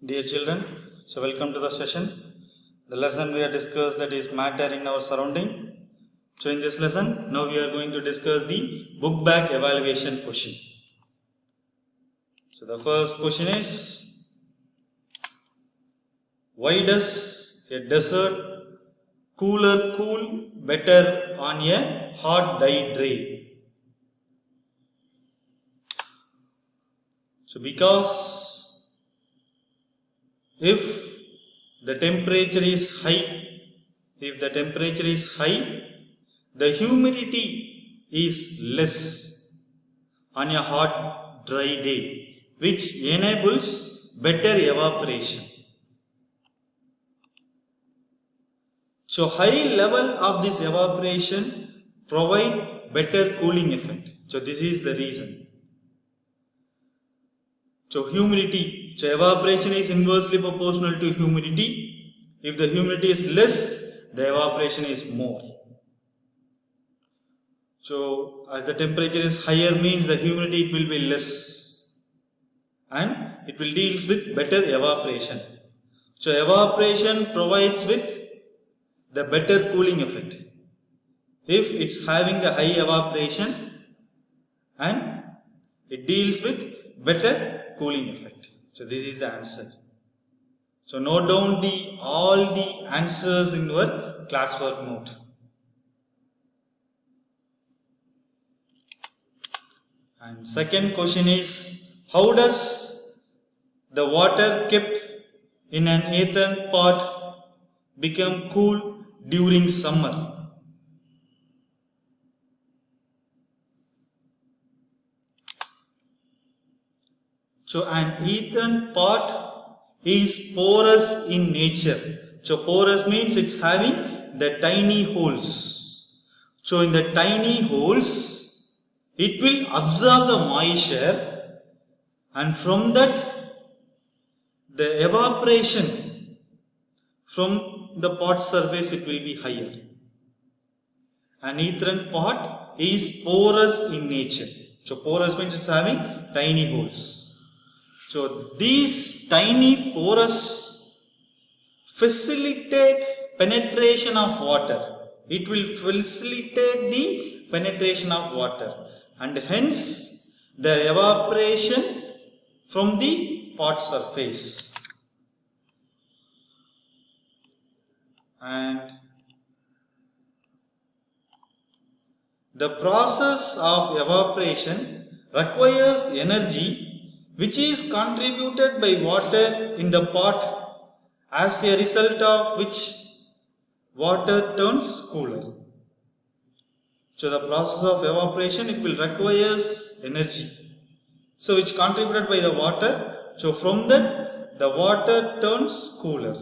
Dear children, so welcome to the session. The lesson we have discussed, that is matter in our surrounding. So in this lesson, now we are going to discuss the book back evaluation question. So the first question is, why does a desert cooler cool better on a hot dye tray? So because if the temperature is high, the humidity is less on a hot dry day, which enables better evaporation. So high level of this evaporation provide better cooling effect. So this is the reason. So humidity, so evaporation is inversely proportional to humidity. If the humidity is less, the evaporation is more. So as the temperature is higher means the humidity it will be less and it will deals with better evaporation. So evaporation provides with the better cooling effect. If it's having the high evaporation and it deals with better cooling effect. So this is the answer. So note down all the answers in your classwork note. And second question is, how does the water kept in an earthen pot become cool during summer? So an earthen pot is porous in nature. So porous means it's having the tiny holes. So in the tiny holes, it will absorb the moisture, and from that the evaporation from the pot surface it will be higher. An earthen pot is porous in nature. So porous means it's having tiny holes. So these tiny pores facilitate penetration of water. It will facilitate the penetration of water, and hence the evaporation from the pot surface. And the process of evaporation requires energy which is contributed by water in the pot, as a result of which water turns cooler. So the process of evaporation, it will requires energy, so which contributed by the water. So from that the water turns cooler.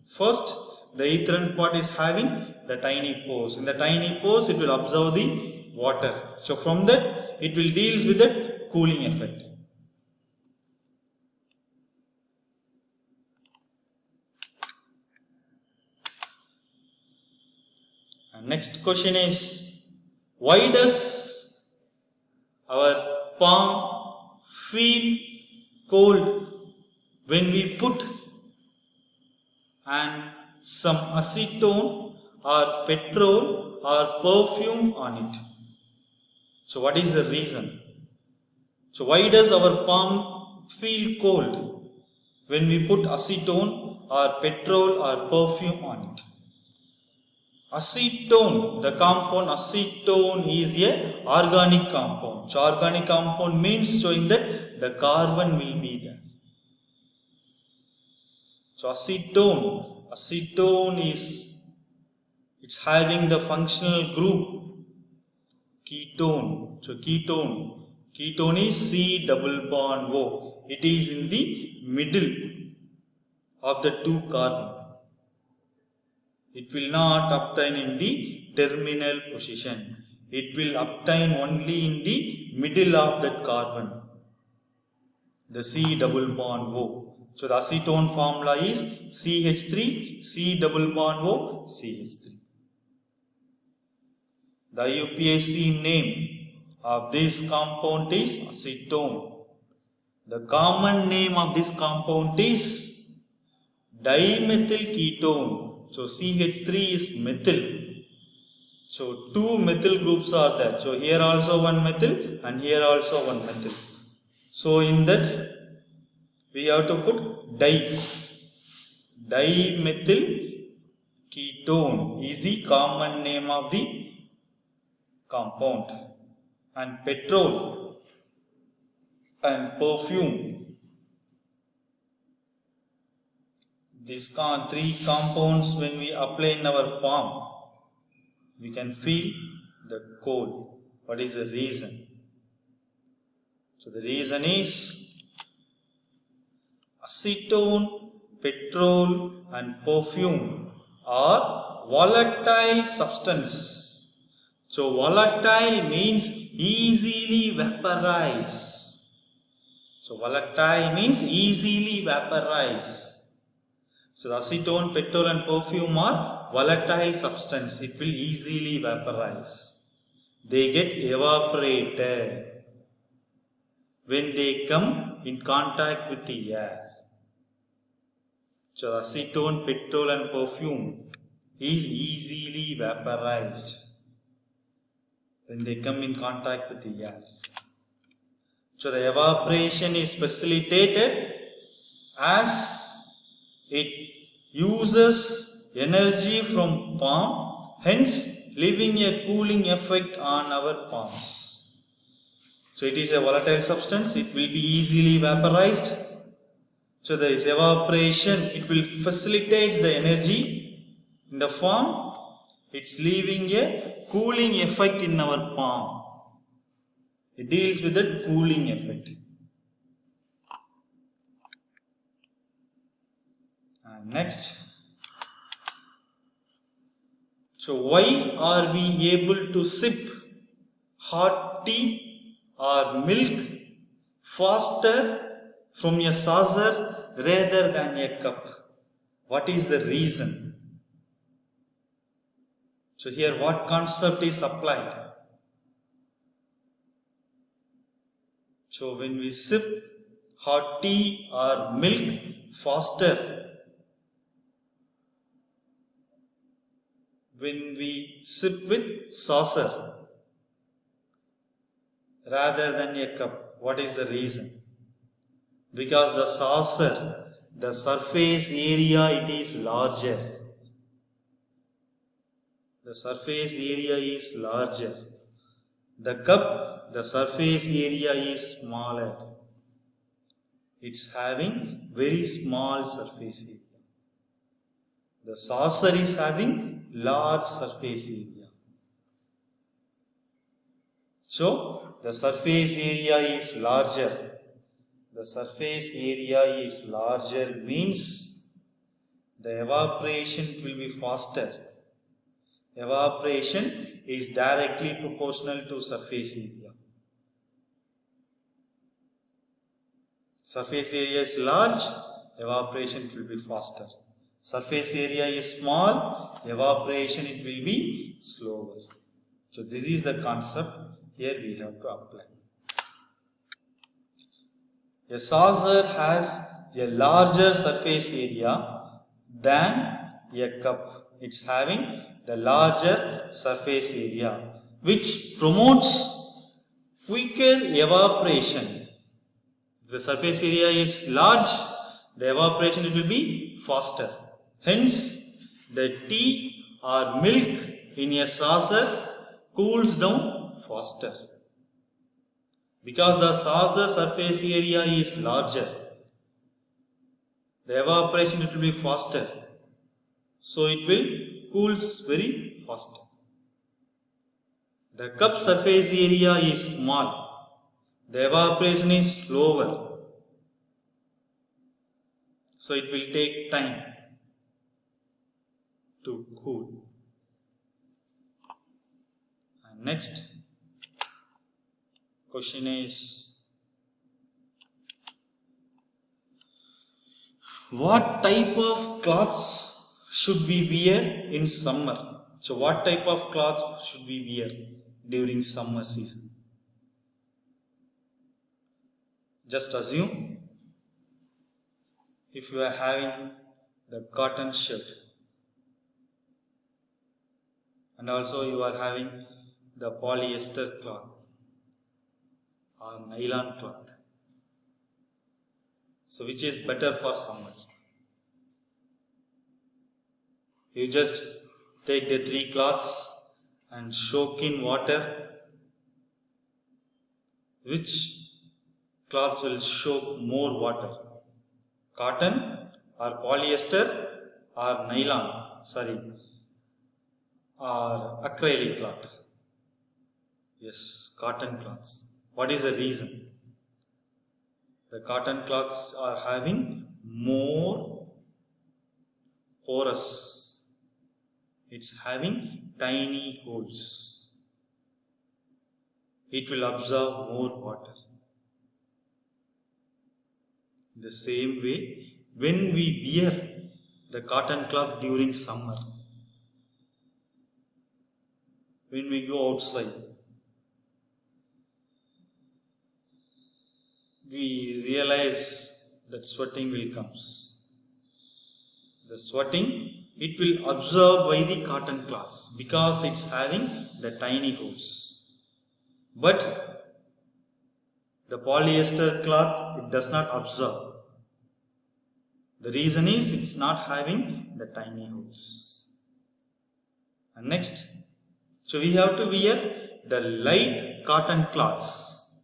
First, the earthen pot is having the tiny pores. In the tiny pores it will absorb the water. So from that it will deals with that cooling effect. Next question is, why does our palm feel cold when we put some acetone or petrol or perfume on it? So what is the reason? So why does our palm feel cold when we put acetone or petrol or perfume on it? Acetone, the compound acetone is a organic compound. So organic compound means showing that the carbon will be there. So acetone is, it's having the functional group ketone. So ketone is C double bond O. It is in the middle of the two carbon. It will not obtain in the terminal position. It will obtain only in the middle of that carbon, the C double bond O. So the acetone formula is CH3, C double bond O, CH3. The IUPAC name of this compound is acetone. The common name of this compound is dimethyl ketone. So CH3 is methyl. So two methyl groups are there. So here also one methyl and here also one methyl. So in that we have to put dimethyl ketone is the common name of the compound, and petrol and perfume, these three compounds, when we apply in our palm, we can feel the cold. What is the reason? So the reason is acetone, petrol and perfume are volatile substance. So volatile means easily vaporize. So volatile means easily vaporize. So acetone, petrol and perfume are volatile substance. It will easily vaporize. They get evaporated when they come in contact with the air. So acetone, petrol and perfume is easily vaporized when they come in contact with the air. So the evaporation is facilitated as it uses energy from palm, hence leaving a cooling effect on our palms. So it is a volatile substance, it will be easily vaporized. So there is evaporation, it will facilitate the energy in the form, it's leaving a cooling effect in our palm. It deals with the cooling effect. And next, so why are we able to sip hot tea or milk faster from a saucer rather than a cup? What is the reason? So here what concept is applied? So when we sip hot tea or milk faster, when we sip with saucer rather than a cup, what is the reason? Because the saucer, the surface area, it is larger. The surface area is larger. The cup, the surface area is smaller. It's having very small surface area. The saucer is having large surface area. So the surface area is larger. The surface area is larger means the evaporation will be faster. Evaporation is directly proportional to surface area. Surface area is large, evaporation will be faster. Surface area is small, evaporation it will be slower. So this is the concept here we have to apply. A saucer has a larger surface area than a cup. It's having the larger surface area which promotes quicker evaporation. If the surface area is large, the evaporation it will be faster. Hence, the tea or milk in a saucer cools down faster. Because the saucer surface area is larger, the evaporation it will be faster. So it will cools very faster. The cup surface area is small. The evaporation is slower. So it will take time to cool. And next question is, what type of clothes should we wear in summer? So what type of clothes should we wear during summer season? Just assume if you are having the cotton shirt, and also you are having the polyester cloth or nylon cloth. So which is better for summer? You just take the 3 cloths and soak in water. Which cloths will soak more water? Cotton or polyester or nylon? Or acrylic cloth? Yes, cotton cloths. What is the reason? The cotton cloths are having more porous. It's having tiny holes. It will absorb more water. The same way, when we wear the cotton cloth during summer, when we go outside, we realize that sweating will come. The sweating, it will absorb by the cotton cloths because it's having the tiny holes. But the polyester cloth, it does not absorb. The reason is it's not having the tiny holes. And next, so we have to wear the light cotton cloths,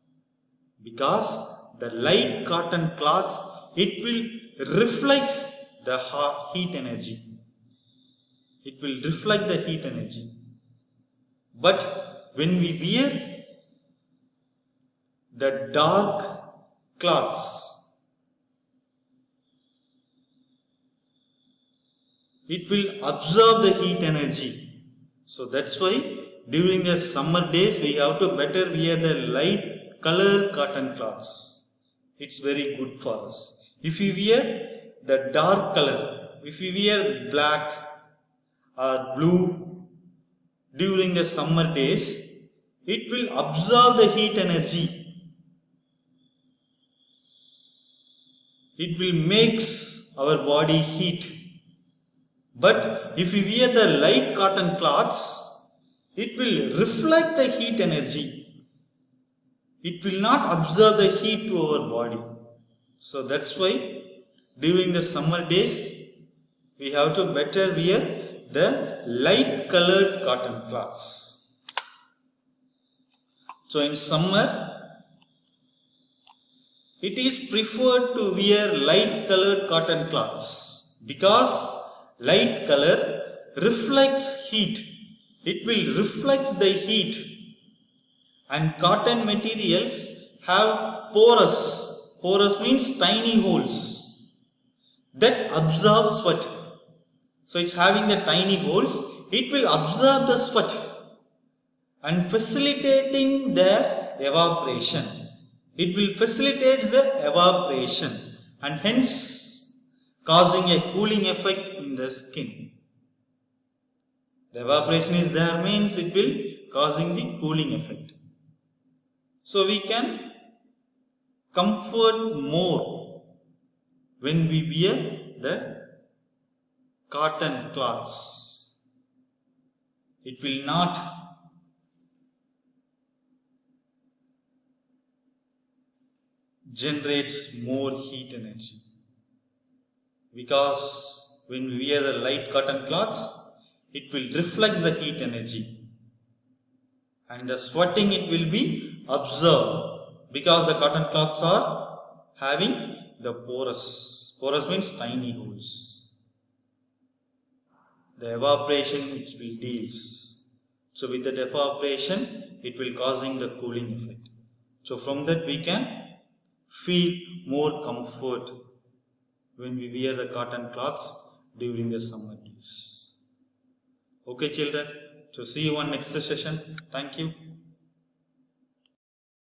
because the light cotton cloths, it will reflect the heat energy. It will reflect the heat energy. But when we wear the dark cloths, it will absorb the heat energy. So that's why during the summer days we have to better wear the light color cotton cloths. It's very good for us. If you wear the dark color, if you wear black or blue during the summer days, it will absorb the heat energy. It will make our body heat. But if we wear the light cotton cloths, it will reflect the heat energy. It will not absorb the heat to our body. So that's why during the summer days, we have to better wear the light colored cotton cloths. So in summer, it is preferred to wear light colored cotton cloths because light color reflects heat. It will reflect the heat, and cotton materials have porous. Porous means tiny holes that absorb sweat. So it's having the tiny holes. It will absorb the sweat and facilitating the evaporation. It will facilitate the evaporation and hence causing a cooling effect in the skin. The evaporation is there means it will causing the cooling effect. So we can comfort more when we wear the cotton cloths. It will not generate more heat energy, because when we wear the light cotton cloths, it will reflect the heat energy, and the sweating it will be absorbed because the cotton cloths are having the porous. Porous means tiny holes. The evaporation it will deals. So with that evaporation, it will causing the cooling effect. So from that we can feel more comfort when we wear the cotton cloths during the summer days. Okay children, so see you on next session. Thank you.